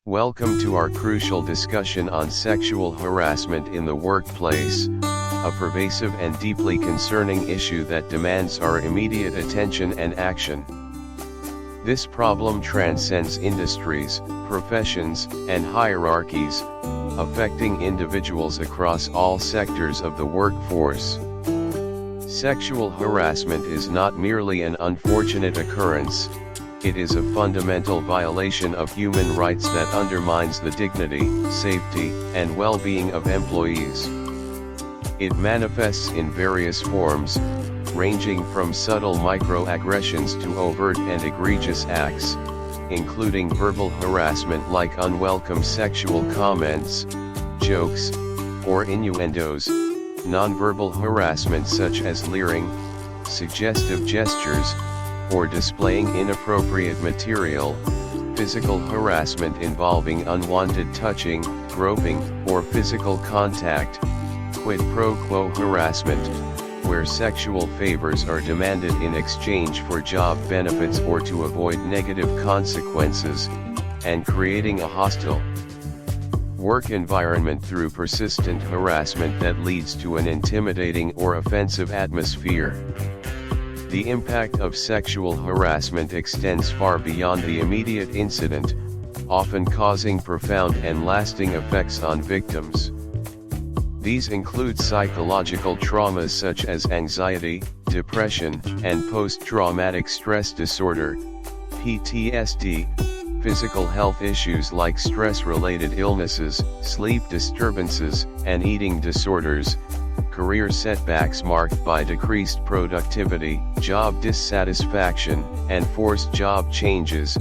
Welcome to our crucial discussion on sexual harassment in the workplace, a pervasive and deeply concerning issue that demands our immediate attention and action. This problem transcends industries, professions, and hierarchies, affecting individuals across all sectors of the workforce. Sexual harassment is not merely an unfortunate occurrence. It is a fundamental violation of human rights that undermines the dignity, safety, and well-being of employees. It manifests in various forms, ranging from subtle microaggressions to overt and egregious acts, including verbal harassment like unwelcome sexual comments, jokes, or innuendos, nonverbal harassment such as leering, suggestive gestures, or displaying inappropriate material, physical harassment involving unwanted touching, groping, or physical contact, quid pro quo harassment, where sexual favors are demanded in exchange for job benefits or to avoid negative consequences, and creating a hostile work environment through persistent harassment that leads to an intimidating or offensive atmosphere. The impact of sexual harassment extends far beyond the immediate incident, often causing profound and lasting effects on victims. These include psychological traumas such as anxiety, depression, and post-traumatic stress disorder, PTSD, physical health issues like stress-related illnesses, sleep disturbances, and eating disorders, career setbacks marked by decreased productivity, job dissatisfaction, and forced job changes,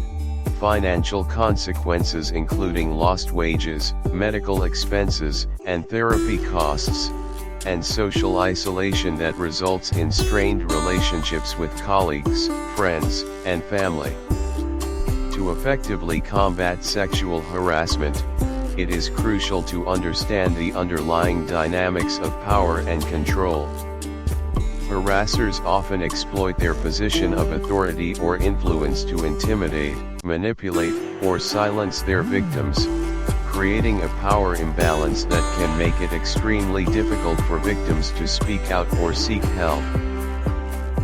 financial consequences including lost wages, medical expenses, and therapy costs, and social isolation that results in strained relationships with colleagues, friends, and family. To effectively combat sexual harassment, it is crucial to understand the underlying dynamics of power and control. Harassers often exploit their position of authority or influence to intimidate, manipulate, or silence their victims, creating a power imbalance that can make it extremely difficult for victims to speak out or seek help.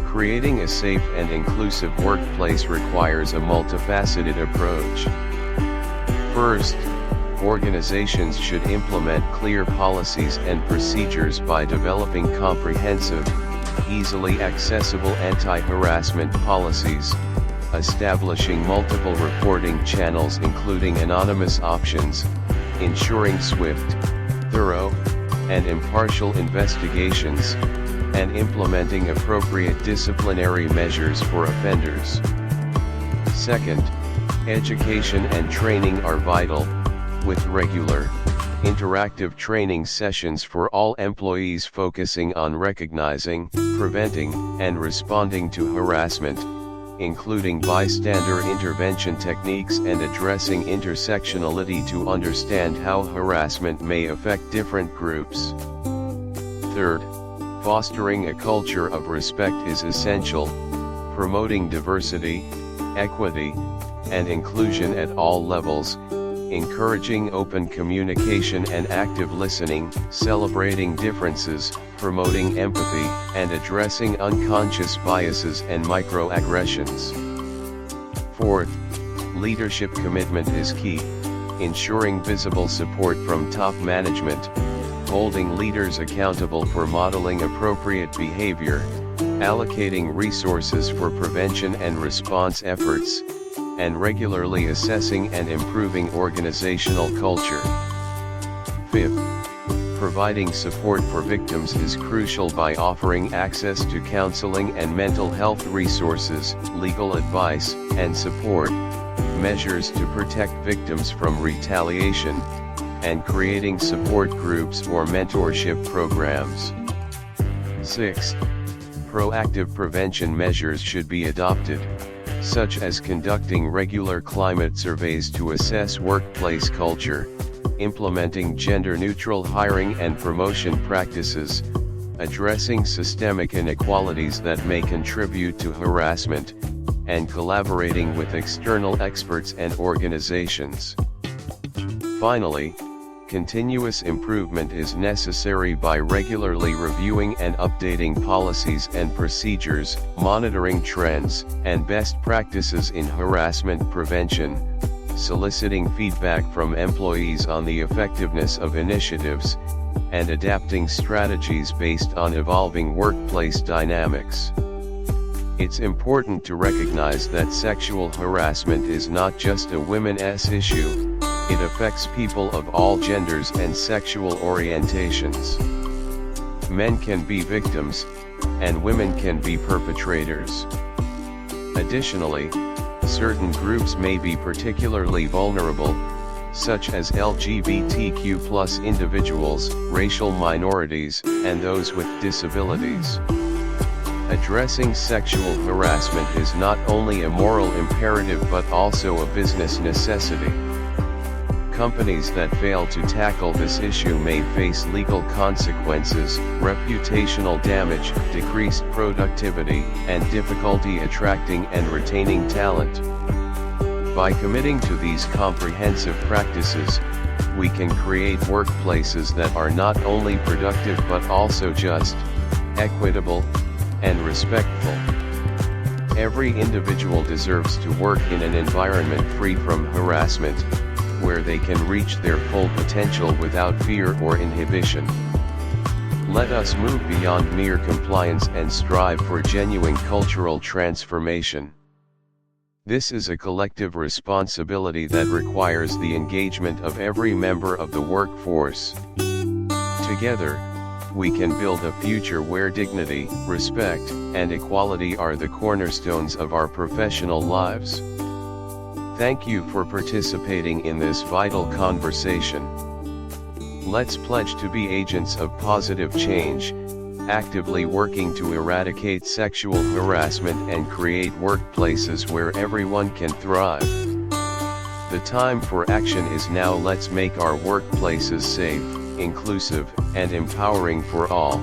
Creating a safe and inclusive workplace requires a multifaceted approach. First, organizations should implement clear policies and procedures by developing comprehensive, easily accessible anti-harassment policies, establishing multiple reporting channels including anonymous options, ensuring swift, thorough, and impartial investigations, and implementing appropriate disciplinary measures for offenders. Second, education and training are vital, with regular, interactive training sessions for all employees focusing on recognizing, preventing, and responding to harassment, including bystander intervention techniques and addressing intersectionality to understand how harassment may affect different groups. Third, fostering a culture of respect is essential, promoting diversity, equity, and inclusion at all levels, encouraging open communication and active listening, celebrating differences, promoting empathy, and addressing unconscious biases and microaggressions. Fourth, leadership commitment is key, ensuring visible support from top management, holding leaders accountable for modeling appropriate behavior, allocating resources for prevention and response efforts, and regularly assessing and improving organizational culture. Fifth, providing support for victims is crucial by offering access to counseling and mental health resources, legal advice, and support, measures to protect victims from retaliation, and creating support groups or mentorship programs. Sixth, proactive prevention measures should be adopted, such as conducting regular climate surveys to assess workplace culture, implementing gender-neutral hiring and promotion practices, addressing systemic inequalities that may contribute to harassment, and collaborating with external experts and organizations. Finally, continuous improvement is necessary by regularly reviewing and updating policies and procedures, monitoring trends and best practices in harassment prevention, soliciting feedback from employees on the effectiveness of initiatives, and adapting strategies based on evolving workplace dynamics. It's important to recognize that sexual harassment is not just a women's issue. It affects people of all genders and sexual orientations. Men can be victims, and women can be perpetrators. Additionally, certain groups may be particularly vulnerable, such as LGBTQ+ individuals, racial minorities, and those with disabilities. Addressing sexual harassment is not only a moral imperative but also a business necessity. Companies that fail to tackle this issue may face legal consequences, reputational damage, decreased productivity, and difficulty attracting and retaining talent. By committing to these comprehensive practices, we can create workplaces that are not only productive but also just, equitable, and respectful. Every individual deserves to work in an environment free from harassment, where they can reach their full potential without fear or inhibition. Let us move beyond mere compliance and strive for genuine cultural transformation. This is a collective responsibility that requires the engagement of every member of the workforce. Together, we can build a future where dignity, respect, and equality are the cornerstones of our professional lives. Thank you for participating in this vital conversation. Let's pledge to be agents of positive change, actively working to eradicate sexual harassment and create workplaces where everyone can thrive. The time for action is now. Let's make our workplaces safe, inclusive, and empowering for all.